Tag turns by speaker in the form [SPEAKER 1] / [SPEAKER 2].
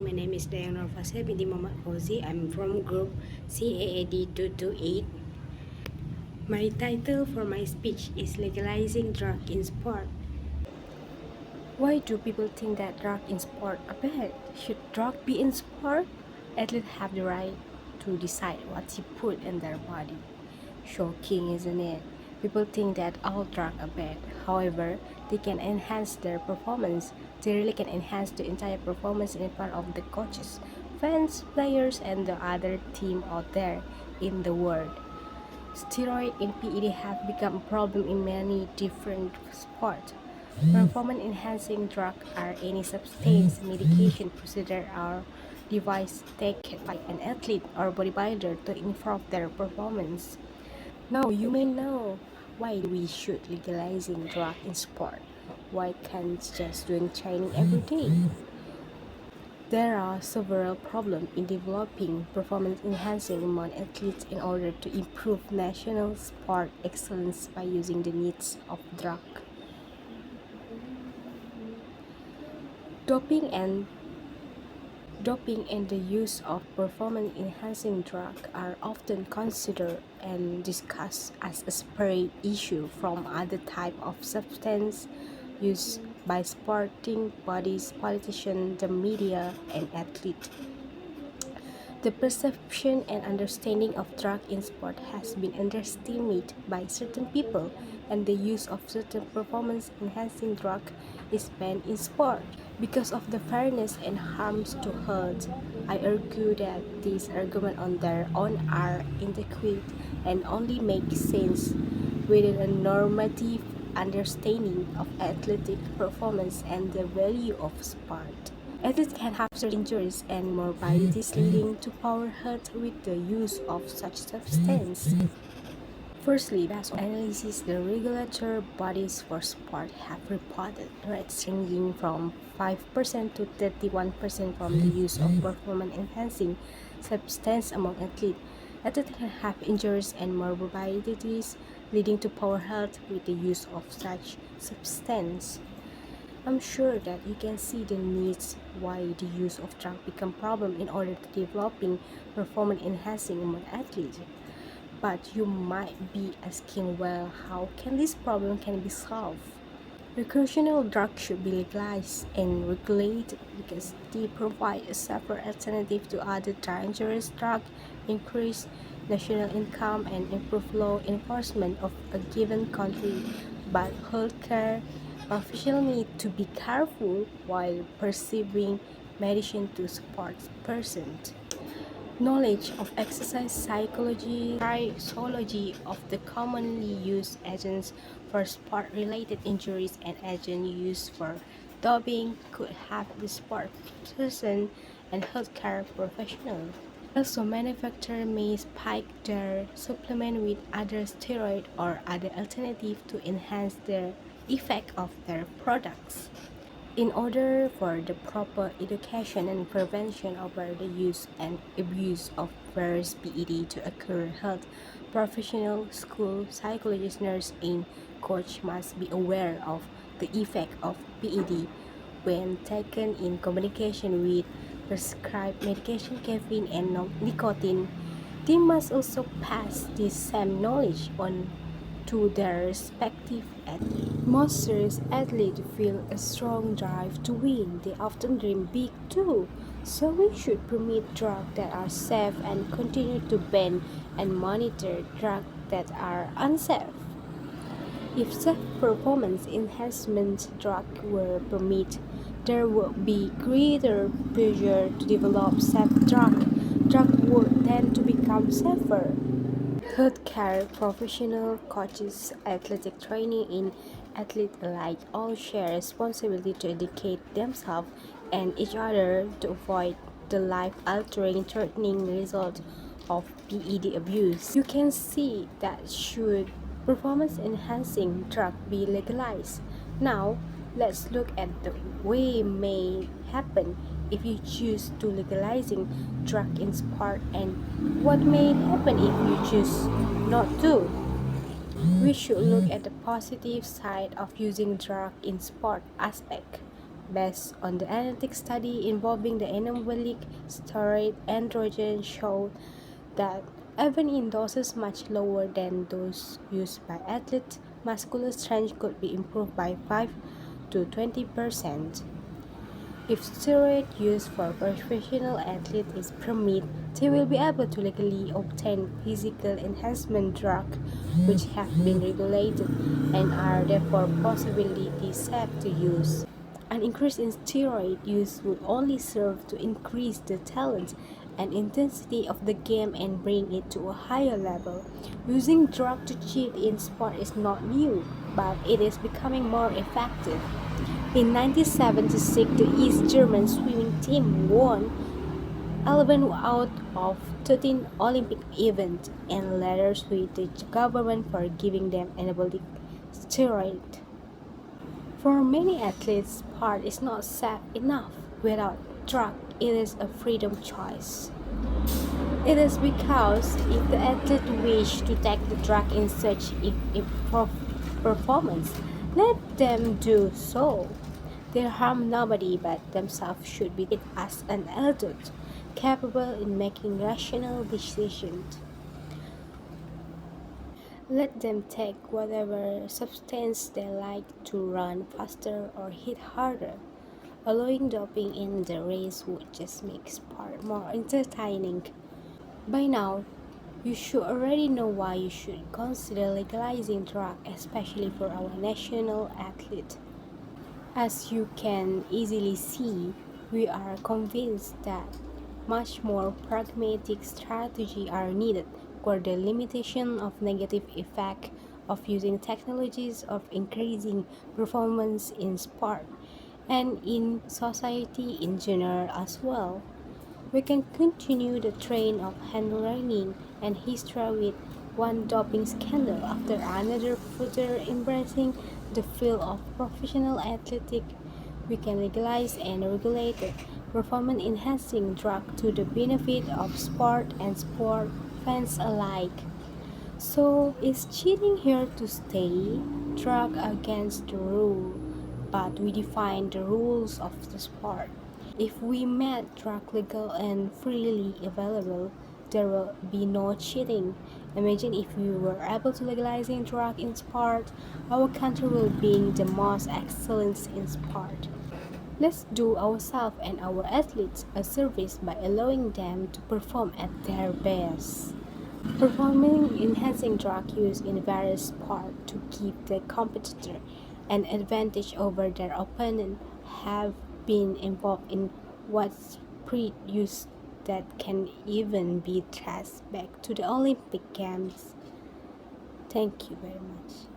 [SPEAKER 1] My name is DAYANG binti FOUZI. I'm from group CAAD 228. My title for my speech is Legalizing Drug in Sport. Why do people think that drug in sport are bad? Should drug be in sport? Athletes have the right to decide what to put in their body. Shocking, isn't it? People think that all drugs are bad. However, they can enhance their performance. They really can enhance the entire performance in front of the coaches, fans, players, and the other team out there in the world. Steroids in PED have become a problem in many different sports. Performance enhancing drugs are any substance, medication, procedure, or device taken by an athlete or bodybuilder to improve their performance. Now you may know why we should legalizing drug in sport. Why can't just doing training every day? There are several problems in developing performance enhancing among athletes in order to improve national sport excellence by using the needs of drug. Doping and the use of performance-enhancing drugs are often considered and discussed as a separate issue from other types of substances used by sporting bodies, politicians, the media, and athletes. The perception and understanding of drug in sport has been underestimated by certain people, and the use of certain performance-enhancing drug is banned in sport. Because of the fairness and harms to health, I argue that these arguments on their own are inadequate and only make sense within a normative understanding of athletic performance and the value of sport. Athletes can have certain injuries and morbidities leading to poor health with the use of such substance. Firstly, based on analysis, the regulatory bodies for sport have reported rates ranging from 5% to 31% from the use of performance-enhancing substance among athletes. Athletes can have injuries and morbidities leading to poor health with the use of such substance. I'm sure that you can see the needs why the use of drug become problem in order to developing performance enhancing among athletes. But you might be asking, well, how can this problem can be solved? Recreational drugs should be legalized and regulated because they provide a safer alternative to other dangerous drugs, increase national income, and improve law enforcement of a given country. But healthcare professionals need to be careful while prescribing medicine to support persons. Knowledge of exercise psychology, physiology of the commonly used agents for sport-related injuries and agents used for doping could help the sport person and healthcare professional. Also, manufacturers may spike their supplement with other steroid or other alternative to enhance the effect of their products. In order for the proper education and prevention over the use and abuse of various PED to occur, health professionals, school psychologists, nurses, and coach must be aware of the effect of PED when taken in combination with prescribed medication, caffeine, and nicotine. They must also pass this same knowledge on to their respective athletes. Most serious athletes feel a strong drive to win. They often dream big too. So we should permit drugs that are safe and continue to ban and monitor drugs that are unsafe. If safe performance enhancement drugs were permitted, there would be greater pressure to develop safe drugs. Drugs would tend to become safer. Healthcare professional, coaches, athletic training, and athletes alike all share responsibility to educate themselves and each other to avoid the life-altering, threatening result of PED abuse. You can see that should performance-enhancing drug be legalized. Now, let's look at the way may happen if you choose to legalizing drug in sport and what may happen if you choose not to. We should look at the positive side of using drug in sport aspect. based on the analytic study involving the anabolic steroid androgen showed that even in doses much lower than those used by athletes, muscular strength could be improved by 5 to 20%. If steroid use for professional athletes is permitted, they will be able to legally obtain physical enhancement drugs which have been regulated and are therefore possibly safe to use. An increase in steroid use would only serve to increase the talent and intensity of the game and bring it to a higher level. Using drugs to cheat in sport is not new, but it is becoming more effective. In 1976, the East German swimming team won 11 out of 13 Olympic events and later sued the government for giving them anabolic steroid. For many athletes, sport is not safe enough without drug. It is a freedom choice. It is because if the athlete wish to take the drug in search of performance, let them do so. They harm nobody but themselves should be treated as an adult, capable in making rational decisions. Let them take whatever substance they like to run faster or hit harder. Allowing doping in the race would just make sport more entertaining. By now, you should already know why you should consider legalizing drugs, especially for our national athletes. As you can easily see, we are convinced that much more pragmatic strategies are needed for the limitation of negative effect of using technologies of increasing performance in sport and in society in general as well. We can continue the trend of hand-wringing and history with one doping scandal after another further embracing the field of professional athletics. We can legalize and regulate performance-enhancing drugs to the benefit of sport and sport fans alike. So, is cheating here to stay? Drug against the rule, but we define the rules of the sport. If we made drug legal and freely available, there will be no cheating. Imagine if we were able to legalizing drug in sport, our country will be the most excellent in sport. Let's do ourselves and our athletes a service by allowing them to perform at their best. Performing enhancing drug use in various sports to give the competitor an advantage over their opponent have been involved in widespread use that can even be traced back to the Olympic Games. Thank you very much.